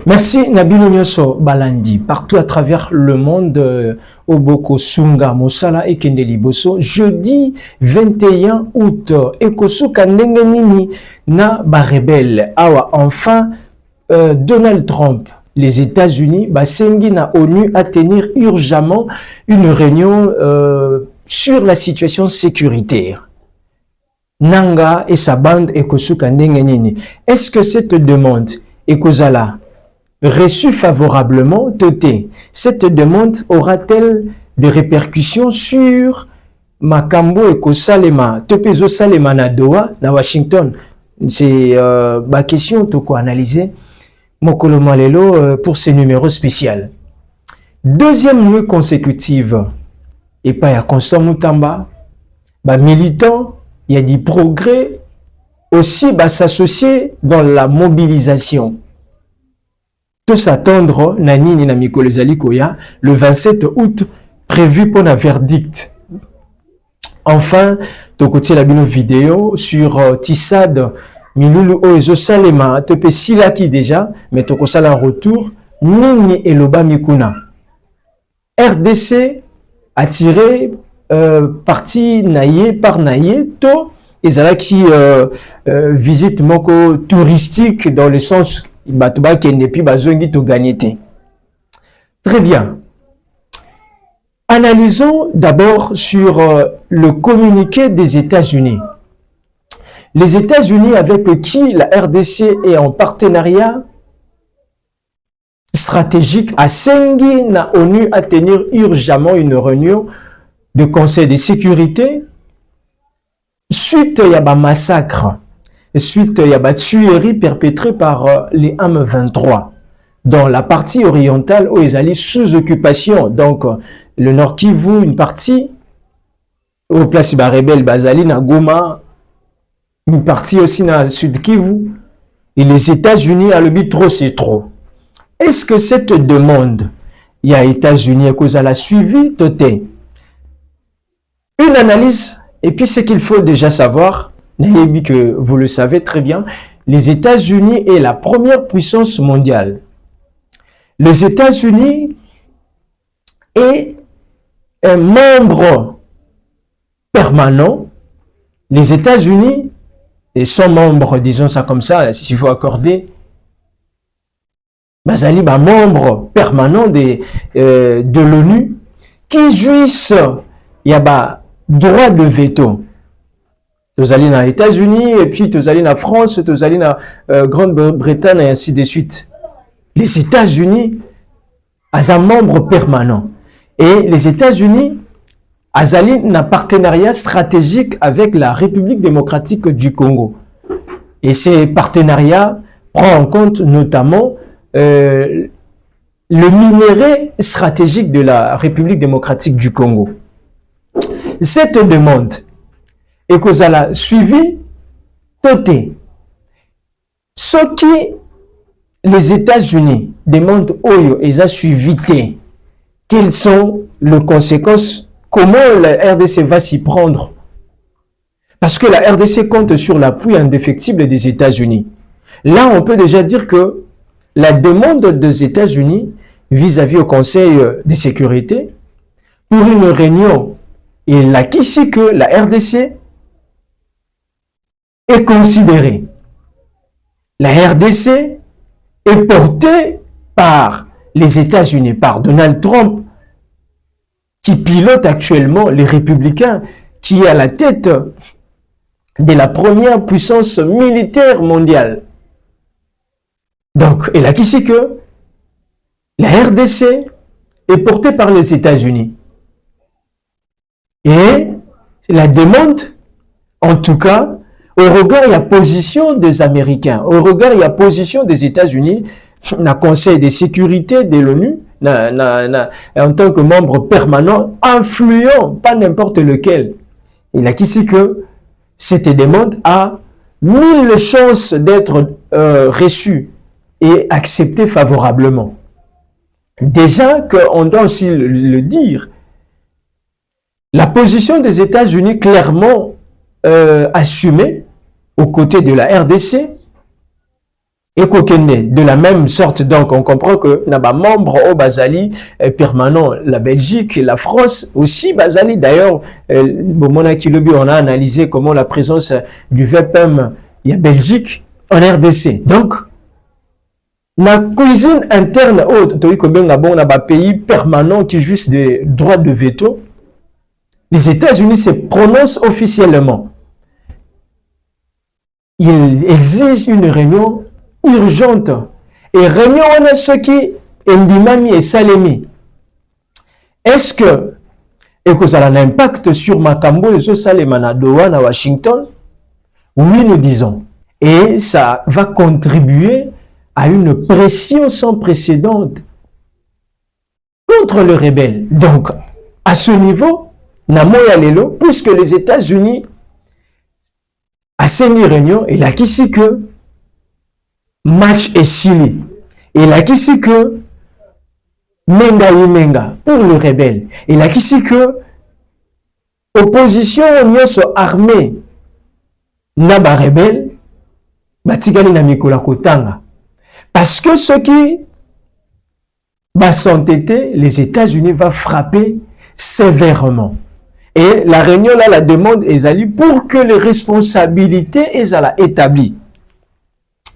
Merci Nabino Nyoso Balandi, partout à travers le monde, Oboko Sunga Mosala et Kendeli Boso, jeudi 21 août, Ekosuka Ndengenini na Barebel, Awa, enfin, Donald Trump, les États-Unis, Basengi na ONU à tenir urgemment une réunion sur la situation sécuritaire. Nanga et sa bande Ekosuka Ndengenini. Est-ce que cette demande, Ekozala, reçue favorablement, Toté, cette demande aura-t-elle des répercussions sur Makambo et Kosalema, Topezo Salema na Doha, na Washington? C'est ma question, Toko analyser. Mokolo Malelo pour ce numéro spécial. Deuxième nuit consécutive, et pas à Constant Moutamba, militant, il y a du progrès, aussi s'associer dans la mobilisation. Tout s'attendre, Nanini na Mikolo Zalikoya, le 27 août, prévu pour un verdict. Enfin, Tokotie la bino vidéo sur Tissad, Milulu Oezo Salema, Tope Silaki déjà, mais Tokosala en retour, Nini et Loba Mikuna. RDC a tiré parti naïe par naïe, to, et qui visite moko touristique dans le sens très bien. Analysons d'abord sur le communiqué des États-Unis. Les États-Unis avec qui la RDC est en partenariat stratégique à Sengi na ONU à tenir urgemment une réunion de Conseil de sécurité suite à un massacre. Suite à la tuerie perpétrée par les M23 dans la partie orientale où ils allaient sous occupation. Donc, le Nord Kivu, une partie, au place Barebel, Bazali, na Goma, une partie aussi dans le Sud Kivu. Et les États-Unis, à le but trop, c'est trop. Est-ce que cette demande, il y a États-Unis à cause de la suivi, Toté? Une analyse, et puis ce qu'il faut déjà savoir, que vous le savez très bien, les États-Unis est la première puissance mondiale. Les États-Unis est un membre permanent. Les États-Unis sont membres, disons ça comme ça, s'il faut accorder, Bazali, membre permanent de l'ONU qui jouissent, il y a droit de veto. Vous allez dans les États-Unis, et puis vous allez en France, vous allez en Grande-Bretagne, et ainsi de suite. Les États-Unis ont un membre permanent. Et les États-Unis ont un partenariat stratégique avec la République démocratique du Congo. Et ces partenariats prennent en compte notamment le minerai stratégique de la République démocratique du Congo. Cette demande, et que vous avez suivi, Toté. Ce qui les États-Unis demandent Oyo et a suivi, quelles sont les conséquences, comment la RDC va s'y prendre? Parce que la RDC compte sur l'appui indéfectible des États-Unis. Là, on peut déjà dire que la demande des États-Unis vis-à-vis au Conseil de sécurité pour une réunion, et là, qu'ici que la RDC est considérée. La RDC est portée par les États-Unis, par Donald Trump, qui pilote actuellement les républicains, qui est à la tête de la première puissance militaire mondiale. Donc, et là, qui sait que la RDC est portée par les États-Unis. Et la demande, en tout cas, au regard de la position des Américains, au regard de la position des États-Unis, dans le Conseil de sécurité de l'ONU, en tant que membre permanent, influent, pas n'importe lequel. Il a qu'ici que cette demande a 1000 chances d'être reçue et acceptée favorablement. Déjà qu'on doit aussi le dire, la position des États-Unis clairement assumée aux côtés de la RDC Et de la même sorte, donc on comprend que Naba membre au Basali permanent, la Belgique, la France aussi Basali. D'ailleurs, on a analysé comment la présence du VPM il y a Belgique en RDC. Donc, la cuisine interne, pays permanent qui juste des droits de veto, les États-Unis se prononcent officiellement. Ils exigent une réunion urgente. Et réunion, on a ce qui est Ndimami et Salemi. Est-ce que ça a un impact sur Makambo et Salemana Doha à Washington? Oui, nous disons. Et ça va contribuer à une pression sans précédent contre le rebelle. Donc, à ce niveau, Namoya Lelo, puisque les États-Unis à cette réunion, il a qu'ici que match est scellé. Il a qu'ici que Menga pour le rebelle. Il a qu'ici que opposition soit armée Naba rebelle, Batigani na Mikola Kotanga. Parce que ce qui va s'entêter, les États-Unis vont frapper sévèrement. Et la réunion là, la demande est allée pour que les responsabilités soient établies.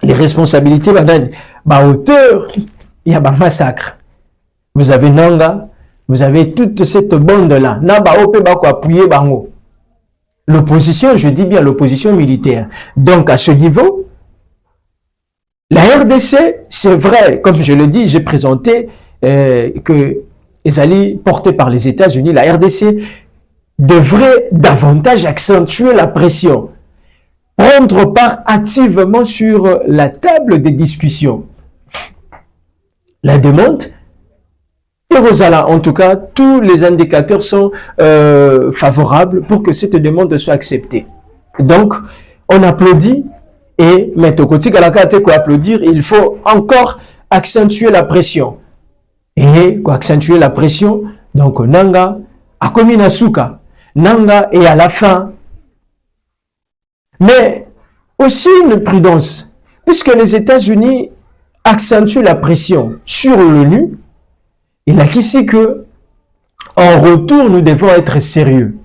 Les responsabilités, à hauteur, il y a un massacre. Vous avez Nanga, vous avez toute cette bande-là. L'opposition, je dis bien l'opposition militaire. Donc, à ce niveau, la RDC, c'est vrai, comme je le dis, j'ai présenté que les alliés portés par les États-Unis, la RDC devrait davantage accentuer la pression, prendre part activement sur la table des discussions. La demande, et Rosala, en tout cas, tous les indicateurs sont favorables pour que cette demande soit acceptée. Donc, on applaudit. Et maintenant, côté pour applaudir, il faut encore accentuer la pression. Et pour accentuer la pression, donc Nanga, Akomi Nasuka, Nanga et à la fin. Mais aussi une prudence, puisque les États-Unis accentuent la pression sur l'ONU, il a qu'ici que, en retour, nous devons être sérieux.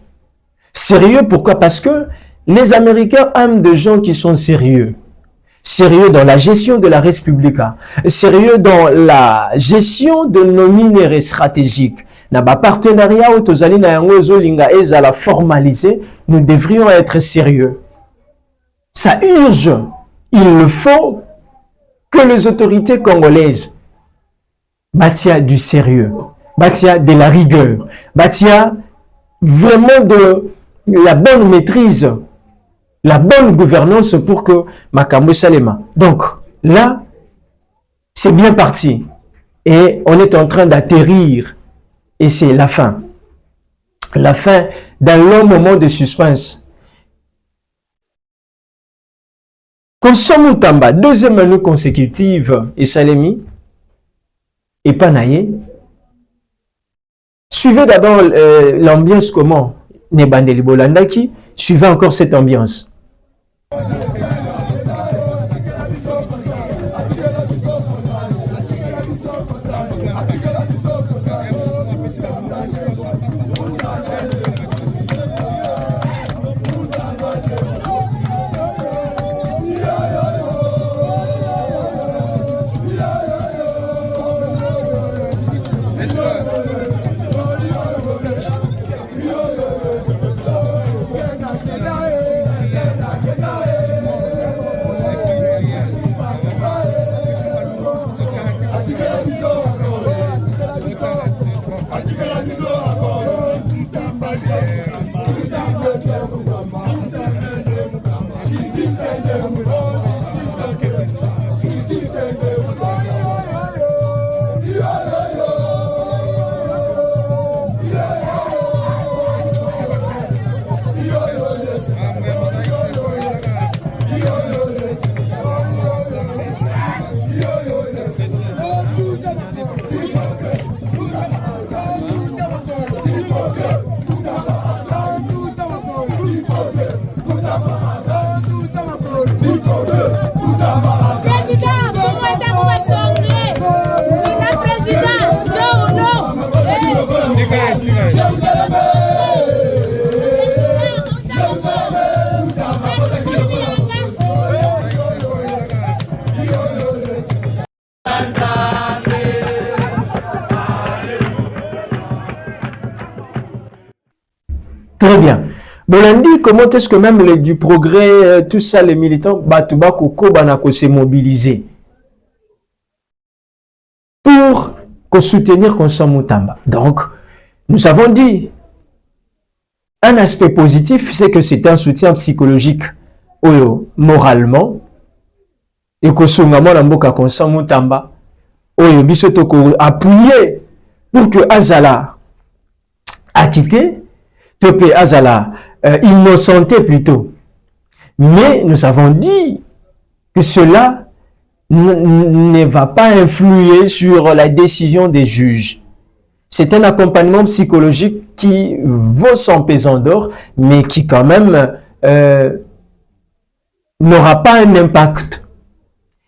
Sérieux, pourquoi? Parce que les Américains aiment des gens qui sont sérieux. Sérieux dans la gestion de la République. Sérieux dans la gestion de nos minéraux stratégiques. Naba partenariat autozali na yango ezolinga ezala formalisé, nous devrions être sérieux. Ça urge. Il faut que les autorités congolaises bâtissent du sérieux, bâtissent de la rigueur, bâtissent vraiment de la bonne maîtrise, la bonne gouvernance pour que Makambo Salema. Donc là, c'est bien parti. Et on est en train d'atterrir. Et c'est la fin. La fin d'un long moment de suspense. Konsomu Tamba, deuxième année consécutive, et Salemi, et Panaye. Suivez d'abord l'ambiance comment Nebandeli Bolandaki, suivez encore cette ambiance. Très bien. Bolandi, comment est-ce que même du progrès, tout ça, les militants, Batouba Koko Banako s'est mobilisé pour soutenir Constant Moutamba. Donc, nous avons dit, un aspect positif, c'est que c'est un soutien psychologique, moralement, et que Sungamo Lamboka Constant Moutamba, Bisotoko appuyé pour que Azala a quitté, Topé Azala innocenté plutôt. Mais nous avons dit que cela ne va pas influer sur la décision des juges. C'est un accompagnement psychologique qui vaut son pesant d'or, mais qui quand même n'aura pas un impact.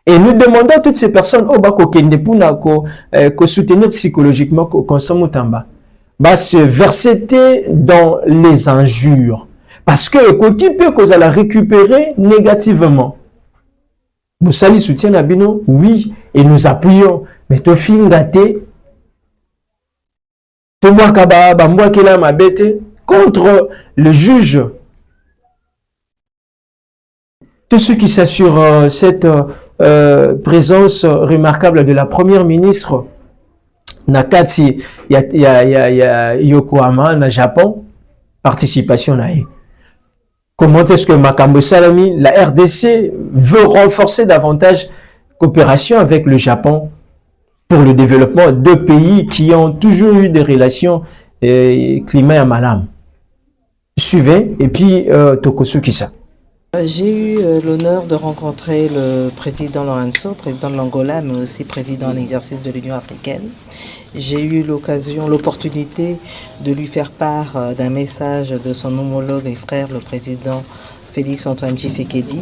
Et nous demandons à toutes ces personnes au Bako Kende pour soutenir psychologiquement Constant Moutamba, se verser dans les injures. Parce que Koki peut qu'on la récupérer négativement. Moussali soutient Nabino, oui, et nous appuyons. Mais Tofin Gate, contre le juge. Tous ceux qui s'assurent cette présence remarquable de la première ministre Nakati Yokohama, na Japon, participation na. Comment est-ce que Makambo Salami, la RDC, veut renforcer davantage coopération avec le Japon pour le développement de deux pays qui ont toujours eu des relations climat et malam. Suivez, et puis Tokosu Kisa. J'ai eu l'honneur de rencontrer le président Lorenzo, président de l'Angola, mais aussi président en exercice de l'Union africaine. J'ai eu l'opportunité de lui faire part d'un message de son homologue et frère, le président Félix-Antoine Tshisekedi.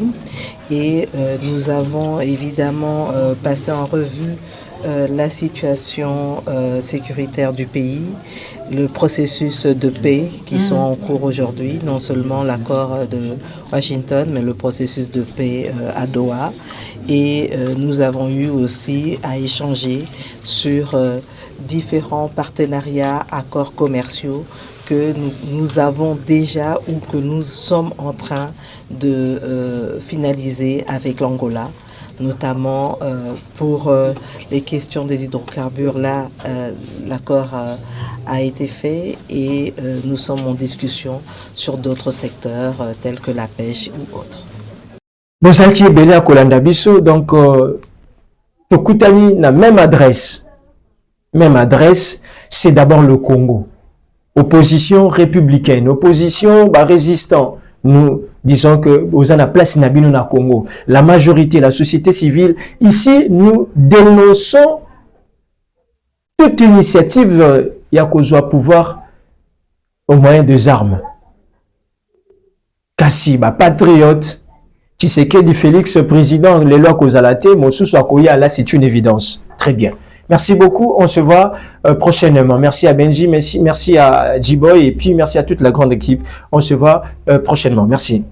Et nous avons évidemment passé en revue la situation sécuritaire du pays, le processus de paix qui sont en cours aujourd'hui, non seulement l'accord de Washington, mais le processus de paix à Doha. Et nous avons eu aussi à échanger sur différents partenariats, accords commerciaux que nous avons déjà ou que nous sommes en train de finaliser avec l'Angola, notamment pour les questions des hydrocarbures. Là, l'accord a été fait et nous sommes en discussion sur d'autres secteurs tels que la pêche ou autres. Bozalti Belé à Kolanda Bisso, donc Tokutani na même adresse. Même adresse, c'est d'abord le Congo. Opposition républicaine, opposition résistant. Nous disons que aux la place Nabino na Congo, la majorité, la société civile, ici nous dénonçons toute initiative Yakozwa pouvoir au moyen des armes. Kasi patriote, Tshisekedi Félix président les lois Kozalate, Mossou Soakoya là c'est une évidence. Très bien. Merci beaucoup, on se voit prochainement. Merci à Benji, merci à Djiboy et puis merci à toute la grande équipe. On se voit prochainement. Merci.